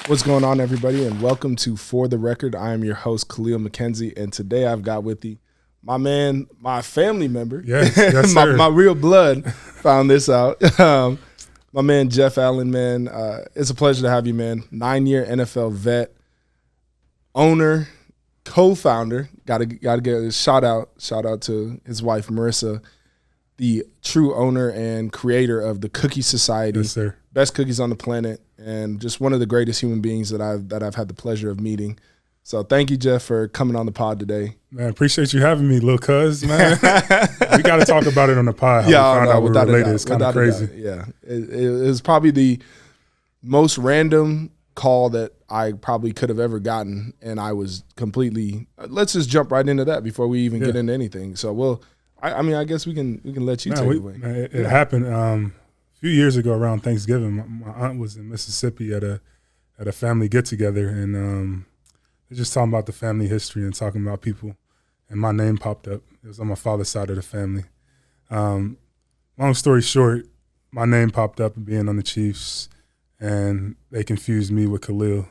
What's going on, everybody, and welcome to For the Record. I am your host, Kahlil McKenzie, and today I've got with me my man, my family member, yes, sir. my real blood, found this out. My man, Jeff Allen, man. It's a pleasure to have you, man. 9-year NFL vet, owner, co-founder. Gotta get a shout out to his wife, Marissa, the true owner and creator of the Cookie Society. Yes, sir. Best cookies on the planet, and just one of the greatest human beings that I've had the pleasure of meeting. So thank you, Jeff, for coming on the pod today. Man, appreciate you having me, little cuz, man. We got to talk about it on the pod. How we found out we're related. It's kind of crazy. Yeah. It was probably the most random call that I probably could have ever gotten, and I was completely let's just jump right into that before we even get into anything. So I guess we can let you take it away. Man, it happened a few years ago around Thanksgiving. My aunt was in Mississippi at a family get-together, and they're just talking about the family history and talking about people, and my name popped up. It was on my father's side of the family. Long story short, my name popped up being on the Chiefs, and they confused me with Kahlil.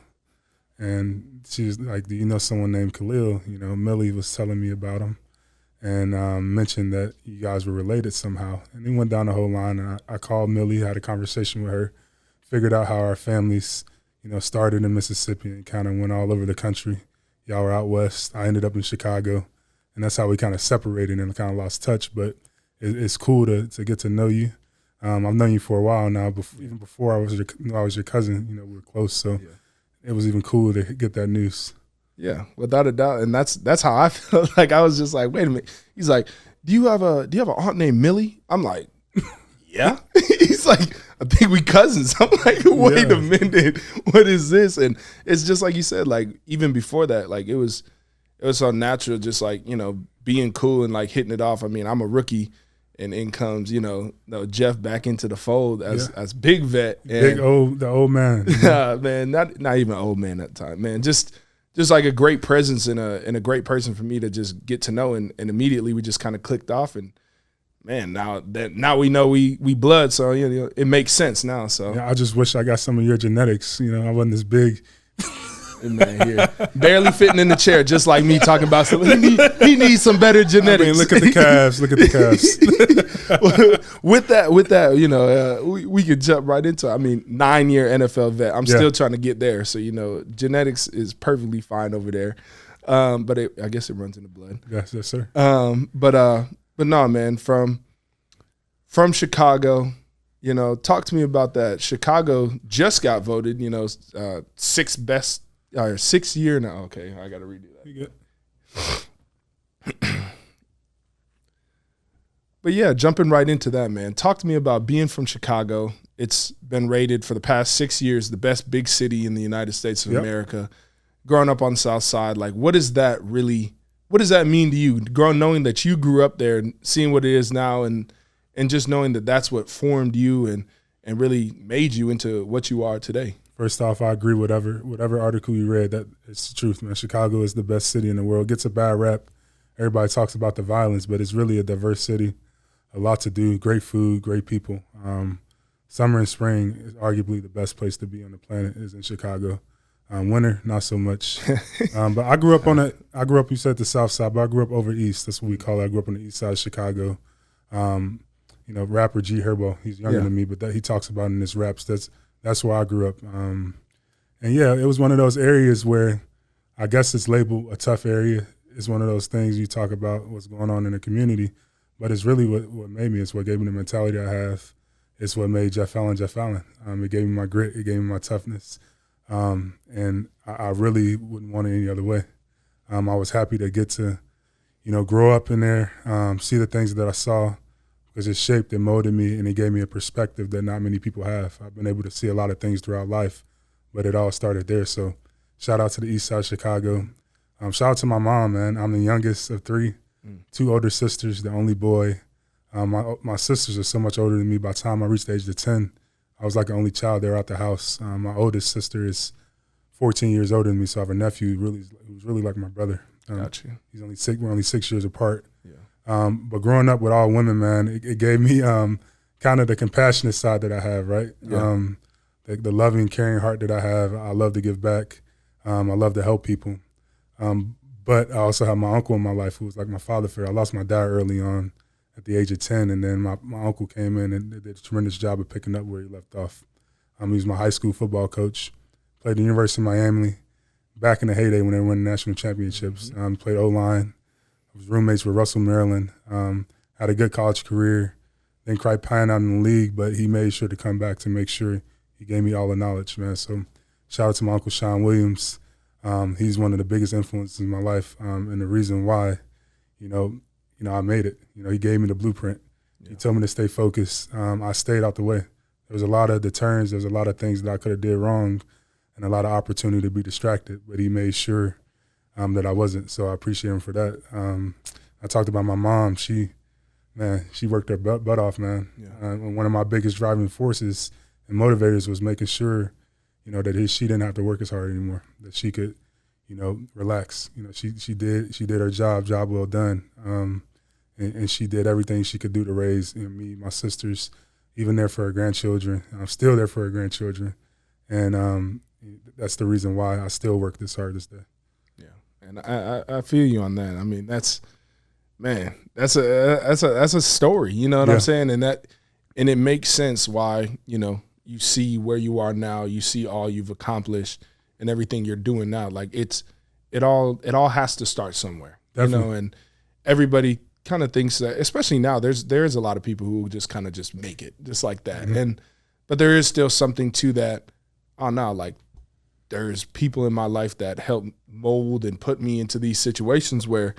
And she was like, "Do you know someone named Kahlil?" You know, Millie was telling me about him, and mentioned that you guys were related somehow. And he went down the whole line. I called Millie, had a conversation with her, figured out how our families, started in Mississippi and kind of went all over the country. Y'all were out west. I ended up in Chicago, and that's how we kind of separated and kind of lost touch. But it's cool to get to know you. I've known you for a while now. Even before I was your cousin, we were close. So it was even cool to get that news. Yeah, without a doubt, and that's how I felt. Like I was just like, wait a minute. He's like, do you have an aunt named Millie? I'm like, yeah. He's like, I think we cousins. I'm like, wait a minute, what is this? And it's just like you said, like even before that, like it was so natural, just like being cool and like hitting it off. I mean, I'm a rookie, and in comes Jeff back into the fold as big vet, and the old man. Man, not even old man at the time, man. Just like a great presence and a great person for me to just get to know, and immediately we just kind of clicked off, and man, now we know we blood, so it makes sense now. So I just wish I got some of your genetics. I wasn't this big. Man, here barely fitting in the chair, just like me talking about something. He needs some better genetics. I mean, look at the calves. with that, we could jump right into it. I mean, 9-year NFL vet. I'm still trying to get there. So genetics is perfectly fine over there. But I guess it runs in the blood. Yes, sir. But no, man. From Chicago. Talk to me about that. Chicago just got voted, 6th best. 6th year now. Okay, I got to redo that. You good? But yeah, jumping right into that, man. Talk to me about being from Chicago. It's been rated for the past 6 years the best big city in the United States of America. Growing up on the South Side, like what does that mean to you? Knowing that you grew up there and seeing what it is now, and just knowing that that's what formed you and really made you into what you are today. First off, I agree with whatever article you read. That it's the truth, man. Chicago is the best city in the world. It gets a bad rap. Everybody talks about the violence, but it's really a diverse city. A lot to do. Great food, great people. Summer and spring is arguably the best place to be on the planet is in Chicago. Winter, not so much. But I grew up, you said the South Side, but I grew up over east. That's what we call it. I grew up on the east side of Chicago. Rapper G Herbo, he's younger than me, but he talks about in his raps. That's where I grew up. It was one of those areas where I guess it's labeled a tough area. It's one of those things you talk about what's going on in the community, but it's really what made me. It's what gave me the mentality I have. It's what made Jeff Allen Jeff Allen. It gave me my grit. It gave me my toughness. And I really wouldn't want it any other way. I was happy to get to, grow up in there, see the things that I saw, because it shaped and molded me, and it gave me a perspective that not many people have. I've been able to see a lot of things throughout life, but it all started there. So shout out to the east side of Chicago. Shout out to my mom, man. I'm the youngest of 3, 2 older sisters, the only boy. My sisters are so much older than me. By the time I reached the age of 10, I was like the only child there out the house. My oldest sister is 14 years older than me, so I have a nephew who's really like my brother. Gotcha. He's only 6. We're only 6 years apart. Yeah. But growing up with all women, man, it gave me kind of the compassionate side that I have, right? Yeah. the loving, caring heart that I have. I love to give back. I love to help people. But I also have my uncle in my life who was like my father figure. I lost my dad early on at the age of 10, and then my uncle came in and did a tremendous job of picking up where he left off. He was my high school football coach, played at the University of Miami back in the heyday when they won national championships. Played O-line. I was roommates with Russell Maryland. Had a good college career. Didn't quite pan out in the league, but he made sure to come back to make sure he gave me all the knowledge, man. So shout out to my Uncle Sean Williams. He's one of the biggest influences in my life, and the reason why, I made it. He gave me the blueprint. Yeah. He told me to stay focused. I stayed out the way. There was a lot of deterrents. There was a lot of things that I could have did wrong and a lot of opportunity to be distracted, but he made sure that I wasn't. So I appreciate him for that. I talked about my mom. She worked her butt off, man. Yeah. One of my biggest driving forces and motivators was making sure, that she didn't have to work as hard anymore, that she could, relax. She did her job well done. And she did everything she could do to raise me, my sisters, even there for her grandchildren. I'm still there for her grandchildren. And that's the reason why I still work this hard this day. Yeah. And I feel you on that. I mean, that's a story, you know what I'm saying? And it makes sense why, you see where you are now, you see all you've accomplished and everything you're doing now. Like it all has to start somewhere. Definitely. And everybody kind of thinks that, especially now, there's a lot of people who just kind of just make it just like that. Mm-hmm. But there is still something to that. Oh no, like there's people in my life that help mold and put me into these situations where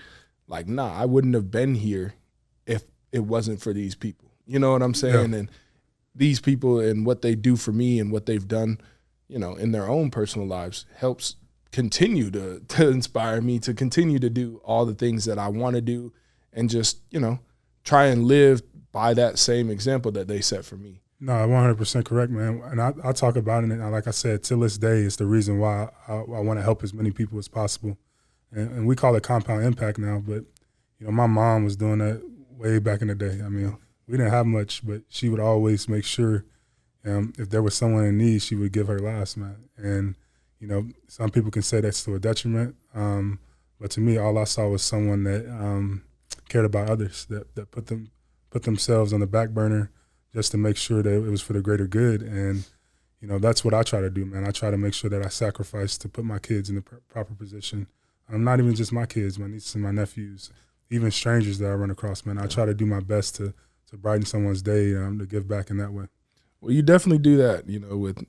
like, nah, I wouldn't have been here if it wasn't for these people. You know what I'm saying? Yeah. And these people and what they do for me and what they've done, in their own personal lives helps continue to inspire me to continue to do all the things that I want to do and just, try and live by that same example that they set for me. No, 100% correct, man. And I talk about it, and like I said, till this day, it's the reason why I want to help as many people as possible. And we call it compound impact now, but, my mom was doing that way back in the day. I mean, we didn't have much, but she would always make sure if there was someone in need, she would give her last, man. And, some people can say that's to a detriment, but to me, all I saw was someone that cared about others, that put themselves on the back burner just to make sure that it was for the greater good. And, that's what I try to do, man. I try to make sure that I sacrifice to put my kids in the proper position. Not even just my kids, my nieces and my nephews, even strangers that I run across, man. I try to do my best to brighten someone's day, to give back in that way. Well, you definitely do that,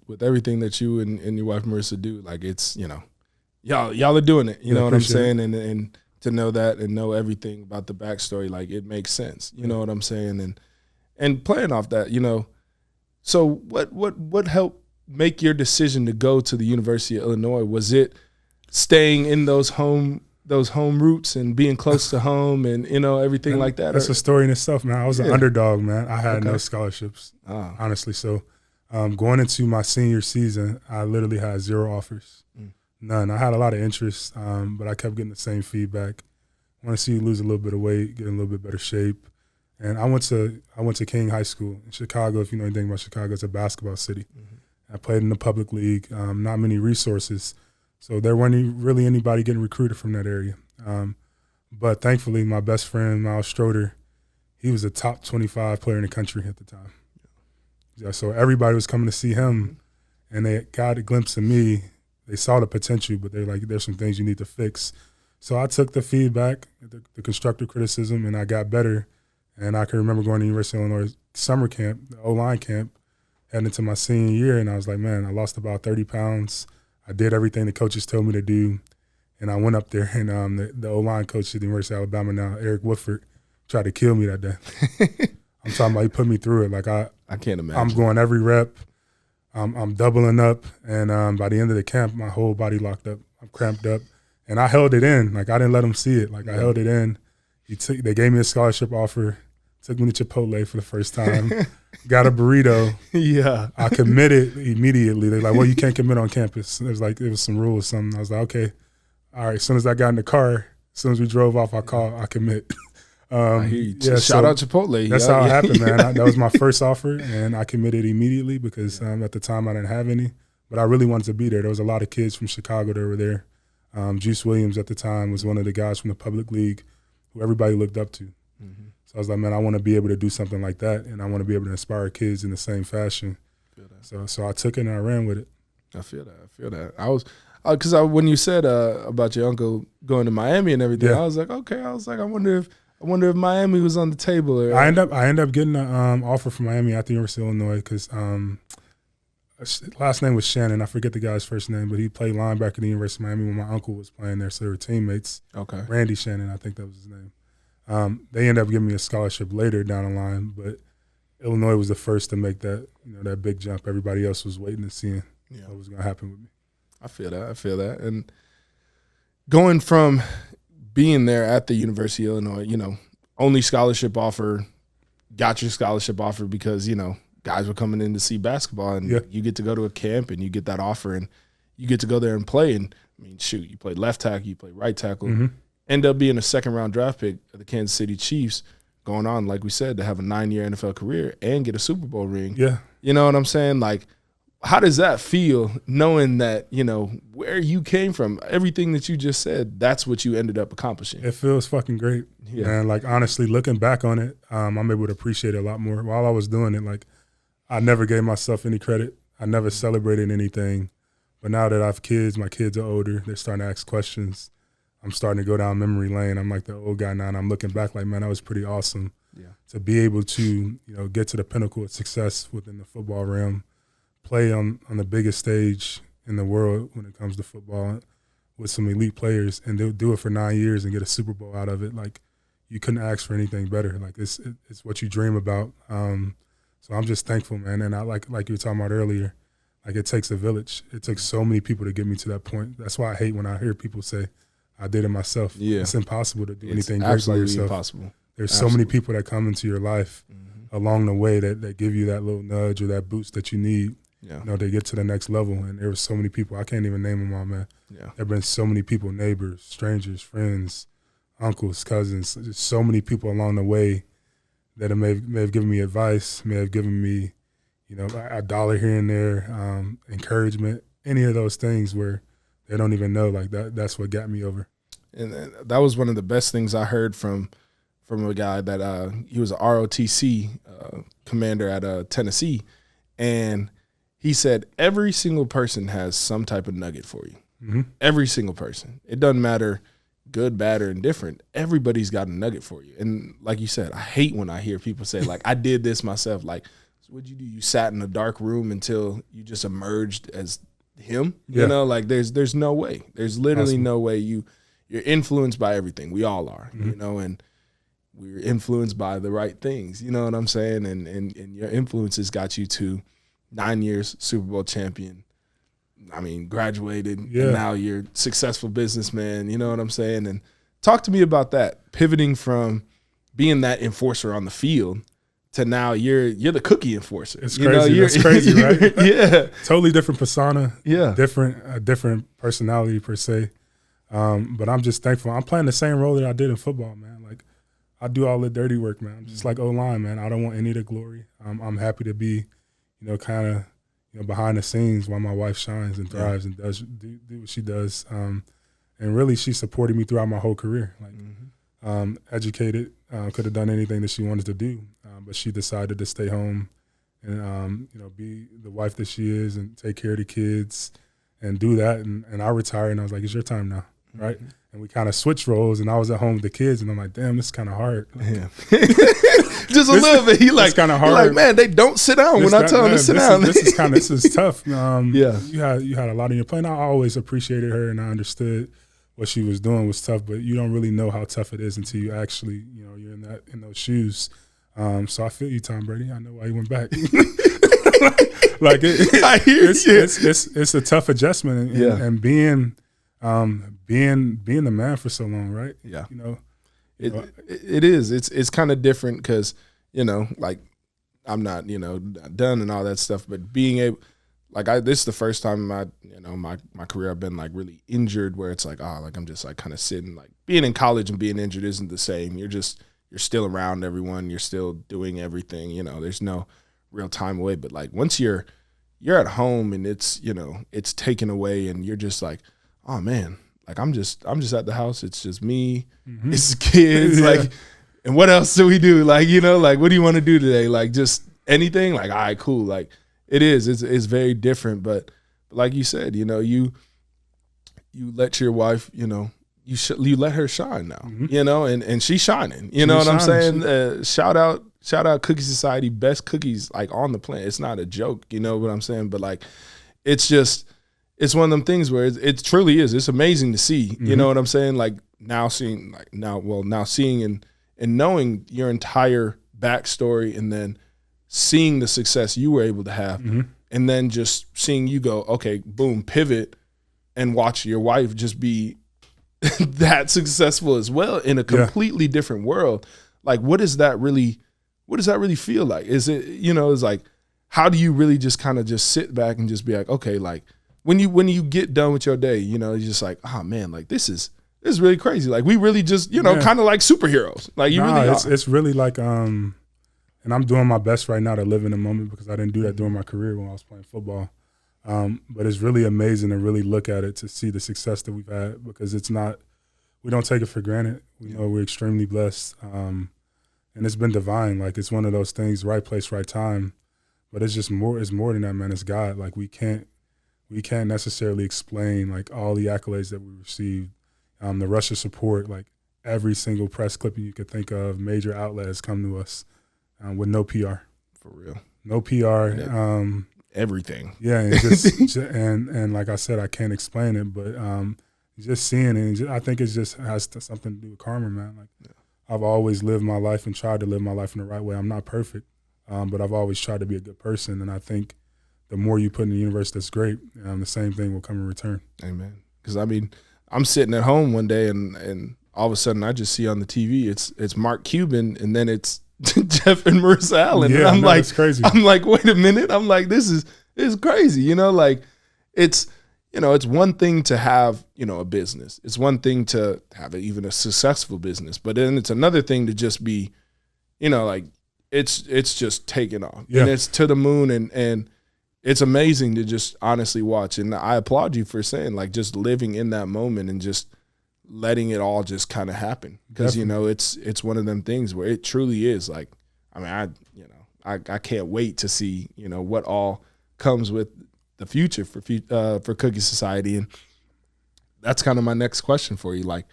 with everything that you and your wife Marissa do. Like it's, y'all are doing it. You know what I'm saying? And to know that and know everything about the backstory, like it makes sense. You know what I'm saying? And playing off that, So what helped make your decision to go to the University of Illinois? Was it staying in those home roots and being close to home and, everything like that? That's a story in itself, man. I was an underdog, man. I had no scholarships, honestly. So going into my senior season, I literally had 0 offers, none. I had a lot of interest, but I kept getting the same feedback. I want to see you lose a little bit of weight, get in a little bit better shape. And I went to King High School in Chicago. If you know anything about Chicago, it's a basketball city. Mm-hmm. I played in the public league, not many resources. So there weren't really anybody getting recruited from that area. But thankfully, my best friend, Miles Stroder, he was a top 25 player in the country at the time. Yeah, so everybody was coming to see him, and they got a glimpse of me. They saw the potential, but they're like, there's some things you need to fix. So I took the feedback, the constructive criticism, and I got better. And I can remember going to University of Illinois summer camp, the O-line camp, heading into my senior year, and I was like, man, I lost about 30 pounds. I did everything the coaches told me to do, and I went up there, and the O-line coach at the University of Alabama now, Eric Woodford, tried to kill me that day. I'm talking about he put me through it. Like I can't imagine. I'm going every rep. I'm doubling up, and by the end of the camp, my whole body locked up. I'm cramped up, and I held it in. Like I didn't let him see it. Like I held it in. They gave me a scholarship offer. Took me to Chipotle for the first time. Got a burrito. Yeah. I committed immediately. They're like, well, you can't commit on campus. It was some rules, something. I was like, okay. All right. As soon as I got in the car, as soon as we drove off, I commit. I hear you. Shout out Chipotle. That's how it happened, man. That was my first offer, and I committed immediately because at the time I didn't have any. But I really wanted to be there. There was a lot of kids from Chicago that were there. Juice Williams at the time was one of the guys from the public league who everybody looked up to. Mm-hmm. So I was like, man, I want to be able to do something like that, and I want to be able to inspire kids in the same fashion. So I took it and I ran with it. I feel that. I was because when you said about your uncle going to Miami and everything, I was like, okay. I was like, I wonder if Miami was on the table. Or, I end up getting an offer from Miami at the University of Illinois because last name was Shannon. I forget the guy's first name, but he played linebacker at the University of Miami when my uncle was playing there, so they were teammates. Okay. Randy Shannon, I think that was his name. They ended up giving me a scholarship later down the line, but Illinois was the first to make that that big jump. Everybody else was waiting and seeing what was going to happen with me. I feel that. And going from being there at the University of Illinois, only scholarship offer, got your scholarship offer because, guys were coming in to see basketball, and you get to go to a camp and you get that offer and you get to go there and play. And, I mean, shoot, you played left tackle, you played right tackle, end up being a second-round draft pick of the Kansas City Chiefs, going on, like we said, to have a 9-year NFL career and get a Super Bowl ring. Yeah. You know what I'm saying? Like, how does that feel knowing that, where you came from, everything that you just said, that's what you ended up accomplishing? It feels fucking great. Yeah. And, like, honestly, looking back on it, I'm able to appreciate it a lot more. While I was doing it, like, I never gave myself any credit. I never celebrated anything. But now that I have kids, my kids are older, they're starting to ask questions. I'm starting to go down memory lane. I'm like the old guy now, and I'm looking back like, man, that was pretty awesome. Yeah. To be able to, get to the pinnacle of success within the football realm, play on the biggest stage in the world when it comes to football with some elite players, and do it for 9 years and get a Super Bowl out of it. Like, you couldn't ask for anything better. Like, it's what you dream about. So I'm just thankful, man. And I like you were talking about earlier, like, it takes a village. It took so many people to get me to that point. That's why I hate when I hear people say, I did it myself. Yeah. It's impossible to do anything great by yourself. Impossible. There's so many people that come into your life along the way that give you that little nudge or that boost that you need. Yeah. To get to the next level. And there were so many people. I can't even name them all, man. Yeah. There have been so many people, neighbors, strangers, friends, uncles, cousins, just so many people along the way that may have given me advice, may have given me, $1 here and there, encouragement, any of those things where they don't even know. Like, that's what got me over. And that was one of the best things I heard from a guy that he was a ROTC commander at Tennessee, and he said every single person has some type of nugget for you. Mm-hmm. Every single person. It doesn't matter good, bad, or indifferent. Everybody's got a nugget for you. And like you said, I hate when I hear people say, like, I did this myself. Like, so what'd you do? You sat in a dark room until you just emerged as him? Yeah. Like, there's no way. There's literally no way. You're influenced by everything. We all are, and we're influenced by the right things. You know what I'm saying? And your influences got you to 9 years Super Bowl champion. I mean, graduated, and now you're a successful businessman. You know what I'm saying? And talk to me about that, pivoting from being that enforcer on the field to now you're the cookie enforcer. It's crazy. It's crazy, right? Yeah. Totally different persona. Yeah. Different personality per se. But I'm just thankful. I'm playing the same role that I did in football, man. Like, I do all the dirty work, man. I'm just like O-line, man. I don't want any of the glory. I'm happy to be, kind of, behind the scenes while my wife shines and thrives and does do what she does. And really, she supported me throughout my whole career. Like, educated, could have done anything that she wanted to do, but she decided to stay home and, be the wife that she is and take care of the kids and do that. And I retired, and I was like, it's your time now, right? Mm-hmm. And we kind of switched roles, and I was at home with the kids, and I'm like, damn, this is kind of hard. Yeah. Just a little bit. He like, kind of hard. Like, man, they don't sit down when I tell them to sit down. This is tough. You had a lot on your plate. I always appreciated her, and I understood what she was doing was tough, but you don't really know how tough it is until you actually, you're in those shoes. So I feel you, Tom Brady. I know why you went back. I hear it's a tough adjustment, and being the man for so long, right? Yeah, it is. It's kind of different because like, I'm not done and all that stuff, but being able, like, this is the first time in my career I've been like really injured, where it's like, like I'm just like kind of sitting. Like, being in college and being injured isn't the same. still around everyone, you're still doing everything, you know, there's no real time away. But like once you're at home and it's, you know, it's taken away and you're just like, oh man, like I'm just at the house. It's just me, it's kids, like, and what else do we do? Like, you know, like, what do you want to do today? Like just anything, like, all right, cool. Like it's very different. But like you said, you know, you let your wife, you know, you let her shine now, you know, and she's shining, you know what I'm saying? Shout out Cookie Society, best cookies like on the planet. It's not a joke, you know what I'm saying? But like, it's one of them things where it truly is. It's amazing to see, you know what I'm saying? Like now seeing and knowing your entire backstory and then seeing the success you were able to have and then just seeing you go, okay, boom, pivot and watch your wife just be that successful as well in a completely different world. Like, what does that really feel like? Is it, you know, it's like, how do you really just kind of just sit back and just be like, okay, like when you get done with your day, you know, you're just like, oh man, like this is really crazy. Like we really just, you know, kind of like superheroes. Like you really are. It's really like, and I'm doing my best right now to live in the moment because I didn't do that during my career when I was playing football. But it's really amazing to really look at it to see the success that we've had because we don't take it for granted. We know we're extremely blessed. And it's been divine. Like it's one of those things, right place, right time. But it's just more than that, man. It's God. Like we can't necessarily explain like all the accolades that we received. The rush of support, like every single press clipping you could think of, major outlet has come to us with no PR. For real. No PR. Everything. Yeah, and, and like I said, I can't explain it, but just seeing it, I think it just has something to do with karma, man. Like I've always lived my life and tried to live my life in the right way. I'm not perfect, but I've always tried to be a good person, and I think the more you put in the universe that's great, the same thing will come in return. Amen. Because, I mean, I'm sitting at home one day and all of a sudden I just see on the TV it's Mark Cuban and then it's Jeff and Marissa Allen. Yeah, and I'm like, it's crazy. I'm like, wait a minute. I'm like, this is crazy. You know, like it's, you know, it's one thing to have, you know, a business. It's one thing to have even a successful business, but then it's another thing to just be, you know, like it's just taking off and it's to the moon and it's amazing to just honestly watch. And I applaud you for saying like just living in that moment and just letting it all just kind of happen. Because, you know, it's one of them things where it truly is like, I mean, I can't wait to see, you know, what all comes with the future for Cookie Society. And that's kind of my next question for you. Like,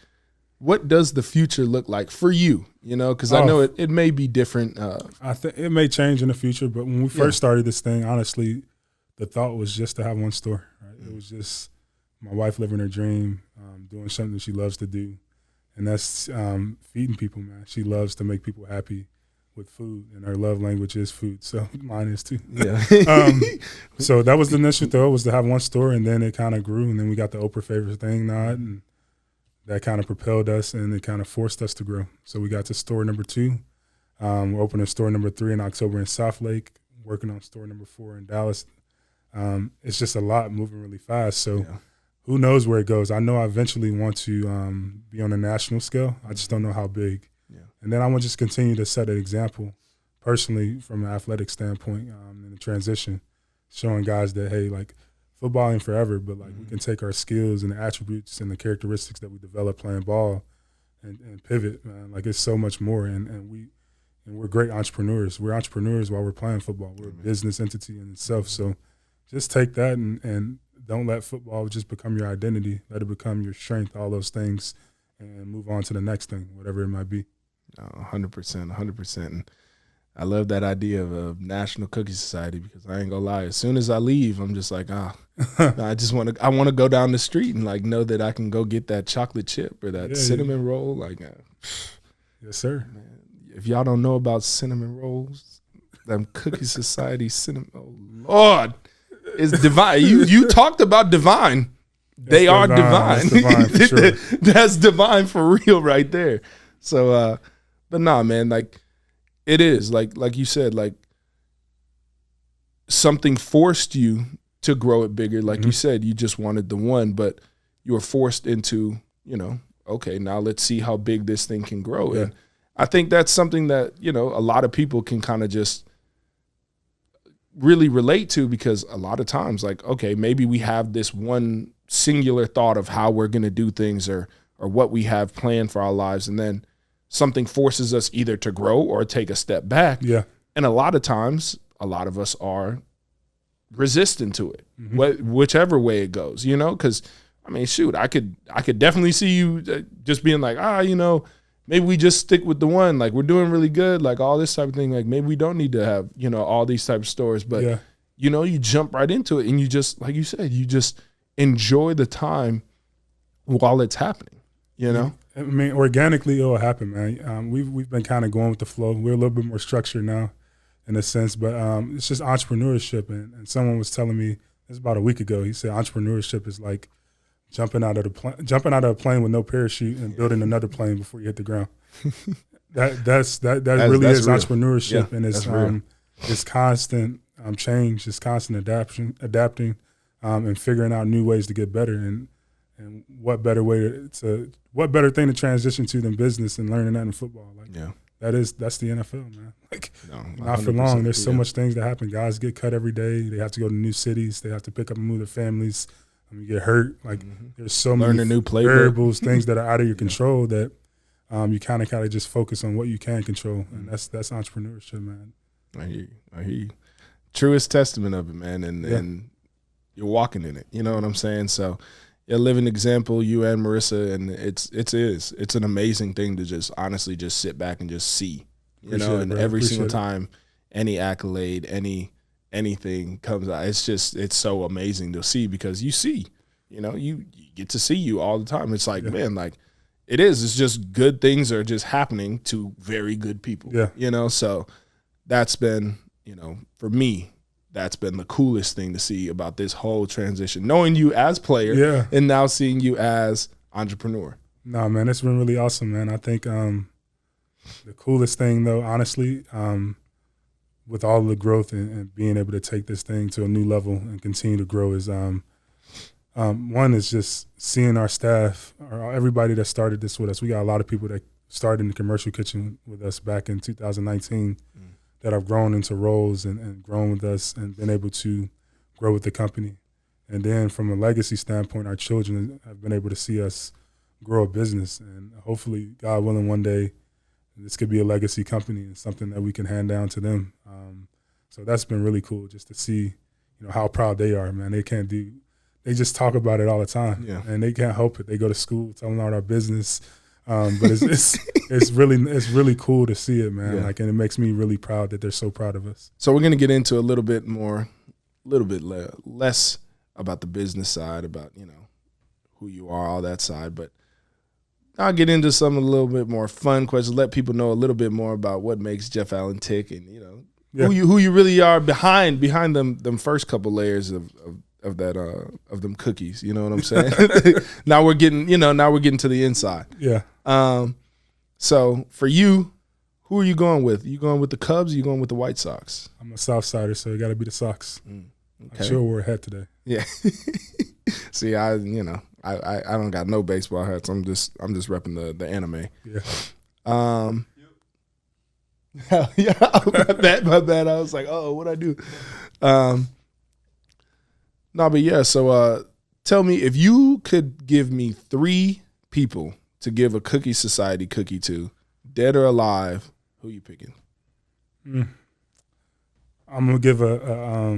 what does the future look like for you? You know, because I know it may be different. I think it may change in the future, but when we first started this thing, honestly, the thought was just to have one store. Right? It was just my wife living her dream, doing something she loves to do, and that's feeding people, man. She loves to make people happy with food, and her love language is food, so mine is too. Yeah. So that was the initial thought, was to have one store, and then it kind of grew, and then we got the Oprah Favors thing nod, and that kind of propelled us, and it kind of forced us to grow. So we got to store number 2. We're opening store number 3 in October in South Lake, working on store number 4 in Dallas. It's just a lot moving really fast. So who knows where it goes? I know I eventually want to be on a national scale. I just don't know how big. Yeah. And then I want to just continue to set an example personally from an athletic standpoint in the transition, showing guys that, hey, like football ain't forever, but like we can take our skills and the attributes and the characteristics that we develop playing ball and pivot, man. Like it's so much more. And we're great entrepreneurs. We're entrepreneurs while we're playing football. We're a business entity in itself. So just take that and don't let football just become your identity. Let it become your strength, all those things, and move on to the next thing, whatever it might be. 100%, 100%. And I love that idea of a National Cookie Society because I ain't gonna lie. As soon as I leave, I'm just like, I want to go down the street and like know that I can go get that chocolate chip or that cinnamon roll. Like, yes, sir. Man, if y'all don't know about cinnamon rolls, them Cookie Society cinnamon, oh Lord. It's divine. You talked about divine. They are divine. That's divine for sure. That's divine for real right there. So, but nah, man, like it is like you said, like something forced you to grow it bigger. Like you said, you just wanted the one, but you were forced into, you know, okay, now let's see how big this thing can grow. Yeah. And I think that's something that, a lot of people can kind of just really relate to, because a lot of times, like, okay, maybe we have this one singular thought of how we're going to do things or what we have planned for our lives, and then something forces us either to grow or take a step back. Yeah. And a lot of times, a lot of us are resistant to it, whichever way it goes, because, I mean, shoot, I could definitely see you just being like, maybe we just stick with the one, like, we're doing really good, like, all this type of thing, like, maybe we don't need to have, all these type of stories, but, you jump right into it, and you just, like you said, you just enjoy the time while it's happening, I mean, organically it'll happen, man. We've been kind of going with the flow. We're a little bit more structured now, in a sense, but it's just entrepreneurship. And someone was telling me this about a week ago. He said entrepreneurship is like jumping out of a plane with no parachute and building another plane before you hit the ground. That's really is real. Entrepreneurship, and it's constant change, it's constant adapting, and figuring out new ways to get better. And what better thing to transition to than business and learning that in football? Like, that's the NFL, man. Like, not for long. There's so much things that happen. Guys get cut every day. They have to go to new cities. They have to pick up and move their families. You get hurt. Like, there's so many new variables, things that are out of your control that you kind of just focus on what you can control, and that's entrepreneurship, man. I hear you. Truest testament of it, man, and you're walking in it. You know what I'm saying? So. A living example, you and Marissa, and it's an amazing thing to just honestly just sit back and just see, and every single time any accolade, anything comes out, it's so amazing to see, because you see, you get to see you all the time. It's like, man, like it's just good things are just happening to very good people, so that's been, for me, that's been the coolest thing to see about this whole transition, knowing you as player and now seeing you as entrepreneur. No, man, it's been really awesome, man. I think the coolest thing, though, honestly, with all of the growth and being able to take this thing to a new level and continue to grow is one is just seeing our staff, or everybody that started this with us. We got a lot of people that started in the commercial kitchen with us back in 2019. That have grown into roles and grown with us and been able to grow with the company. And then from a legacy standpoint, our children have been able to see us grow a business. And hopefully, God willing, one day this could be a legacy company and something that we can hand down to them. So that's been really cool just to see, how proud they are, man. They just talk about it all the time. And they can't help it. They go to school telling all our business. But it's really cool to see it, man. Like, and it makes me really proud that they're so proud of us. So we're gonna get into a little bit less about the business side, about who you are, all that side. But I'll get into some a little bit more fun questions. Let people know a little bit more about what makes Jeff Allen tick, and who you really are behind them first couple layers of them cookies. You know what I'm saying? Now we're getting to the inside. Yeah. So for you, who are you going with? You going with the Cubs? Or you going with the White Sox? I'm a South Sider, so it got to be the Sox. Okay. I sure wore a hat today. Yeah. See, I don't got no baseball hats. I'm just repping the anime. Yeah. Yeah. My bad. I was like, oh, what'd I do? No, but yeah. So, tell me, if you could give me 3 people to give a Cookie Society cookie to, dead or alive, who you picking? I'm gonna give I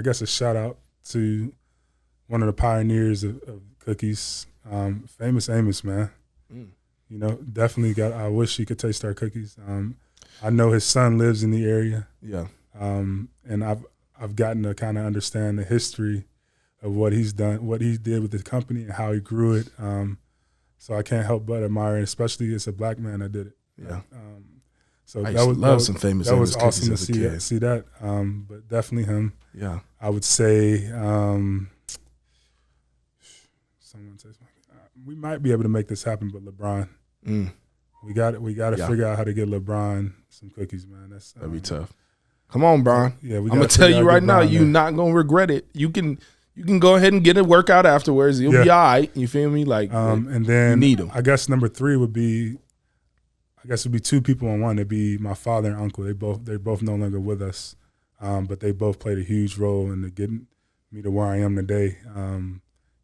guess a shout out to one of the pioneers of cookies, famous Amos, man. Definitely I wish he could taste our cookies. I know his son lives in the area. Yeah. And I've gotten to kind of understand the history of what he's done, what he did with the company, and how he grew it. So I can't help but admire it, especially as a black man that did it. Yeah. So I love some famous. That was awesome to see that. But definitely him. Yeah. I would say someone says we might be able to make this happen, but LeBron. We got to figure out how to get LeBron some cookies, man. That'd be tough. Come on, Bron. Yeah, I'm gonna tell you right now, you're not gonna regret it. You can go ahead and get a workout afterwards. You'll be all right. You feel me? Like, and then you need them. I guess number 3 would be, I guess it'd be two people in one. It'd be my father and uncle. They're both no longer with us, but they both played a huge role in getting me to where I am today. I'm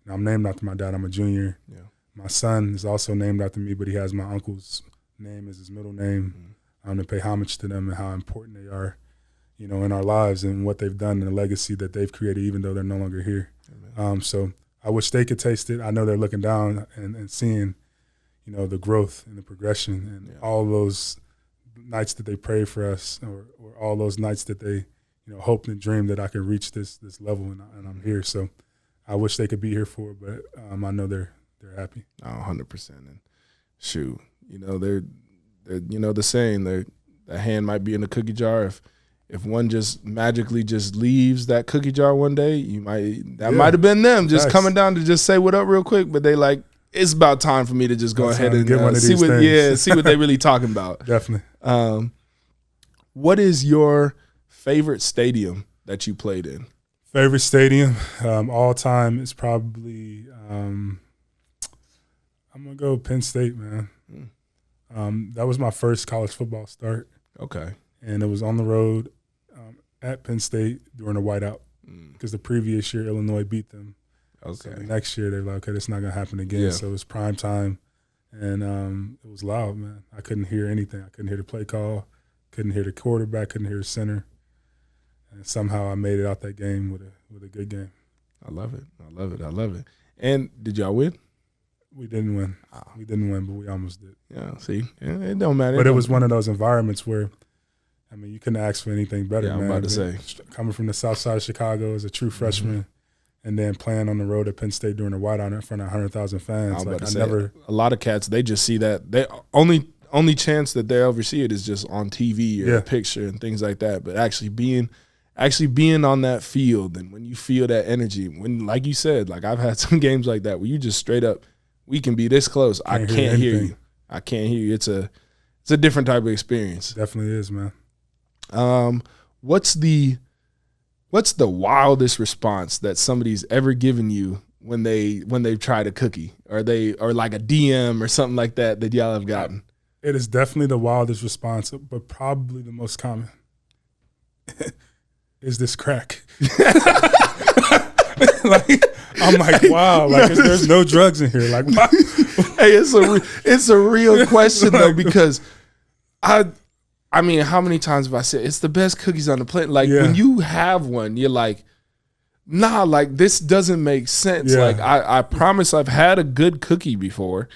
named after my dad. I'm a junior. Yeah. My son is also named after me, but he has my uncle's name as his middle name. To pay homage to them and how important they are, in our lives and what they've done and the legacy that they've created, even though they're no longer here. So I wish they could taste it. I know they're looking down and seeing, the growth and the progression and all those nights that they prayed for us, or all those nights that they, hoped and dreamed that I could reach this level, and I'm here. So I wish they could be here for it, but I know they're happy. 100%. And shoot, they're the saying, the hand might be in the cookie jar. If one just magically just leaves that cookie jar one day, that might have been them just coming down to just say what up real quick. But they like, it's about time for me to just go ahead and get one of see these what things. see what they really talking about. Definitely. What is your favorite stadium that you played in? Favorite stadium all time is probably I'm gonna go Penn State, man. That was my first college football start. Okay. And it was on the road at Penn State during a whiteout because the previous year Illinois beat them. Okay. So the next year they were like, okay, this is not gonna happen again. Yeah. So it was prime time, and it was loud, man. I couldn't hear anything. I couldn't hear the play call, couldn't hear the quarterback, couldn't hear the center, and somehow I made it out that game with a good game. I love it. I love it. I love it. And did y'all win? We didn't win. We didn't win, but we almost did. Yeah. See, it don't matter. But it was one of those environments where, you couldn't ask for anything better, man. I'm about to say. Coming from the south side of Chicago as a true freshman, and then playing on the road at Penn State during a whiteout in front of 100,000 fans. A lot of cats, they just see that. They only chance that they ever see it is just on TV or a picture and things like that. But actually being on that field, and when you feel that energy, when, like you said, like I've had some games like that where you just straight up, we can be this close. I can't hear you. I can't hear you. It's a different type of experience. Definitely is, man. What's the wildest response that somebody's ever given you when they've tried a cookie, or like a DM or something like that y'all have gotten? It is definitely the wildest response, but probably the most common. Is this crack? I'm like, wow, like there's no drugs in here. Like, wow. Hey, it's a real question though, because I mean, how many times have I said it's the best cookies on the planet? Like when you have one, you're like, nah, like this doesn't make sense. Yeah. Like I promise I've had a good cookie before.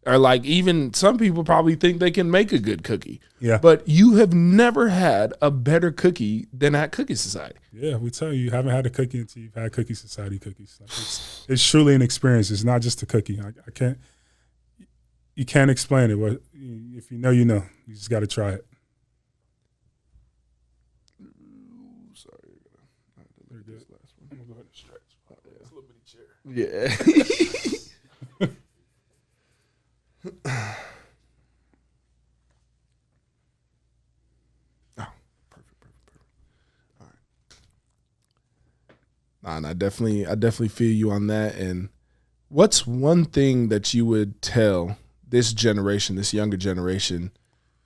Or like even some people probably think they can make a good cookie. Yeah. But you have never had a better cookie than at Cookie Society. Yeah, we tell you haven't had a cookie until you've had Cookie Society cookies. Like it's truly an experience. It's not just a cookie. You can't explain it. But if you know, you know. You just got to try it. Sorry, I have to leave this last one. I'm gonna go ahead and stretch. It's a little bitty chair. Yeah. Perfect. All right. And I definitely feel you on that. And what's one thing that you would tell this generation, this younger generation,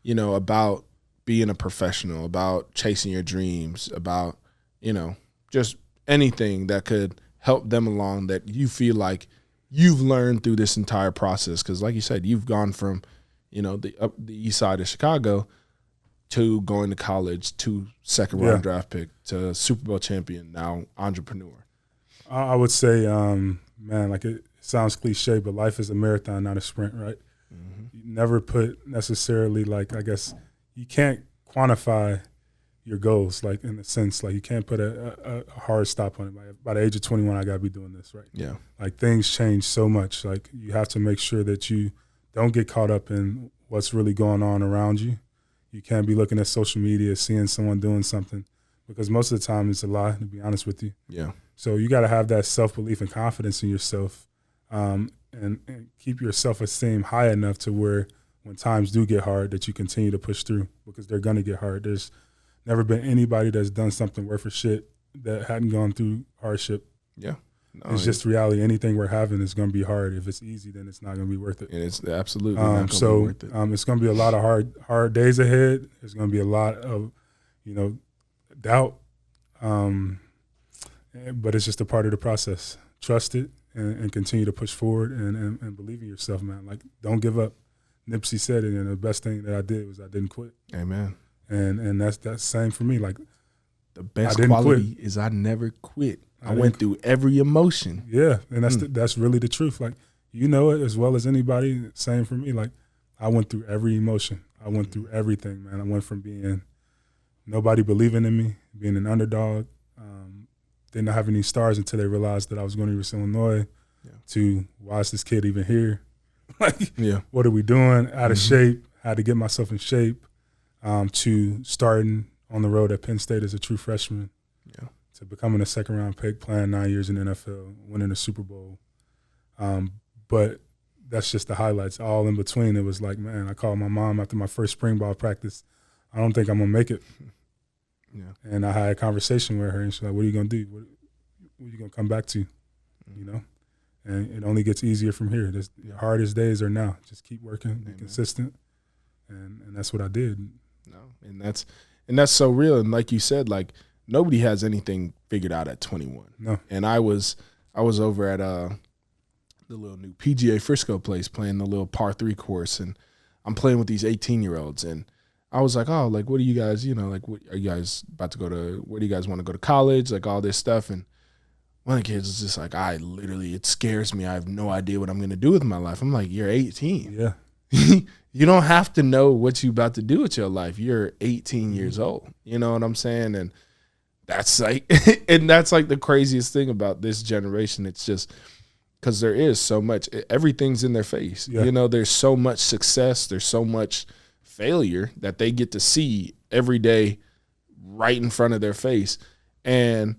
about being a professional, about chasing your dreams, about, just anything that could help them along that you feel like you've learned through this entire process? Because like you said, you've gone from, the east side of Chicago to going to college, to second round draft pick, to Super Bowl champion, now entrepreneur. I would say, man, like it sounds cliche, but life is a marathon, not a sprint, right? Mm-hmm. You never put necessarily, like, I guess you can't quantify your goals, like in a sense, like you can't put a hard stop on it. Like, by the age of 21, I got to be doing this, right? Yeah. Like things change so much. Like you have to make sure that you don't get caught up in what's really going on around you. You can't be looking at social media, seeing someone doing something, because most of the time it's a lie, to be honest with you. Yeah. So you got to have that self-belief and confidence in yourself, and keep your self-esteem high enough to where when times do get hard that you continue to push through, because they're going to get hard. There's never been anybody that's done something worth a shit that hadn't gone through hardship. Yeah. It's just reality. Anything we're having is going to be hard. If it's easy, then it's not going to be worth it. And it's absolutely not going to be worth it. It's going to be a lot of hard days ahead. There's going to be a lot of, doubt. But it's just a part of the process. Trust it and continue to push forward and believe in yourself, man. Like, don't give up. Nipsey said it, and the best thing that I did was I didn't quit. Amen. And that's the same for me. Like, the best quality is I never quit. I went through every emotion. Yeah, and that's really the truth. Like, you know it as well as anybody. Same for me. Like, I went through every emotion. I went through everything, man. I went from being nobody believing in me, being an underdog, didn't have any stars until they realized that I was going to University of Illinois, to why is this kid even here? Like, what are we doing? Out of shape, had to get myself in shape, to starting on the road at Penn State as a true freshman, to becoming a second-round pick, playing 9 years in the NFL, winning a Super Bowl. But that's just the highlights. All in between, it was like, man, I called my mom after my first spring ball practice. I don't think I'm going to make it. Yeah. And I had a conversation with her, and she's like, what are you going to do? What are you going to come back to, And it only gets easier from here. Your hardest days are now. Just keep working, be consistent, and that's what I did. No, and that's so real. And like you said, like, nobody has anything figured out at 21. No. And I was over at the little new PGA Frisco place playing the little par 3 course, and I'm playing with these 18-year-olds, and I was like, oh, like, what do you guys, like, what are you guys about to go to, where do you guys want to go to college, like, all this stuff. And one of the kids was just like, it scares me. I have no idea what I'm going to do with my life. I'm like, you're 18. Yeah. You don't have to know what you're about to do with your life. You're 18 years old. You know what I'm saying? And that's like, the craziest thing about this generation. It's just because there is so much, everything's in their face. Yeah. There's so much success. There's so much failure that they get to see every day right in front of their face. And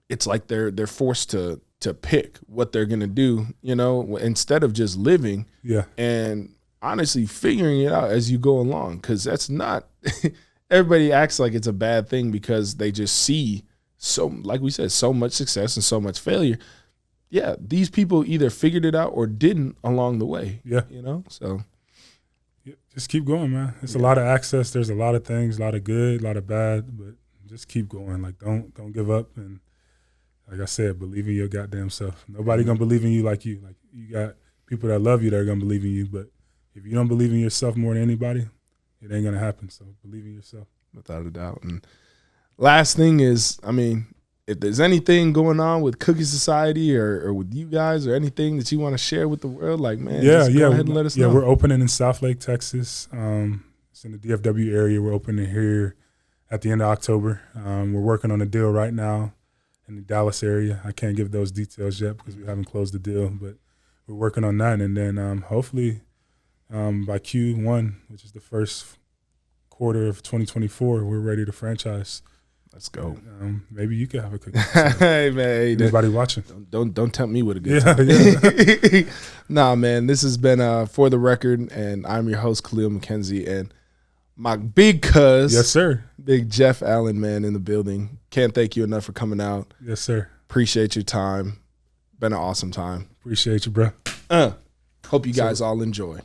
it's like they're forced to pick what they're going to do, instead of just living and honestly figuring it out as you go along. Because that's not – everybody acts like it's a bad thing because they just see so, like we said, so much success and so much failure. Yeah, these people either figured it out or didn't along the way. Yeah. So – just keep going, man. It's a lot of access. There's a lot of things, a lot of good, a lot of bad, but just keep going. Like, don't give up. And like I said, believe in your goddamn self. Nobody gonna believe in you like you. Like, you got people that love you that are gonna believe in you, but if you don't believe in yourself more than anybody, it ain't gonna happen. So believe in yourself. Without a doubt. And last thing is, if there's anything going on with Cookie Society or with you guys or anything that you want to share with the world, like, man, go ahead and let us know. Yeah, we're opening in Southlake, Texas. It's in the DFW area. We're opening here at the end of October. We're working on a deal right now in the Dallas area. I can't give those details yet because we haven't closed the deal, but we're working on that. And then hopefully by Q1, which is the first quarter of 2024, we're ready to franchise. Let's go. Maybe you could have a cookie. Hey, man. Anybody watching? Don't tempt me with a good time. Yeah. Nah, man. This has been For the Record, and I'm your host, Kahlil McKenzie, and my big cuz. Yes, sir. Big Jeff Allen, man, in the building. Can't thank you enough for coming out. Yes, sir. Appreciate your time. Been an awesome time. Appreciate you, bro. Hope you guys all enjoy.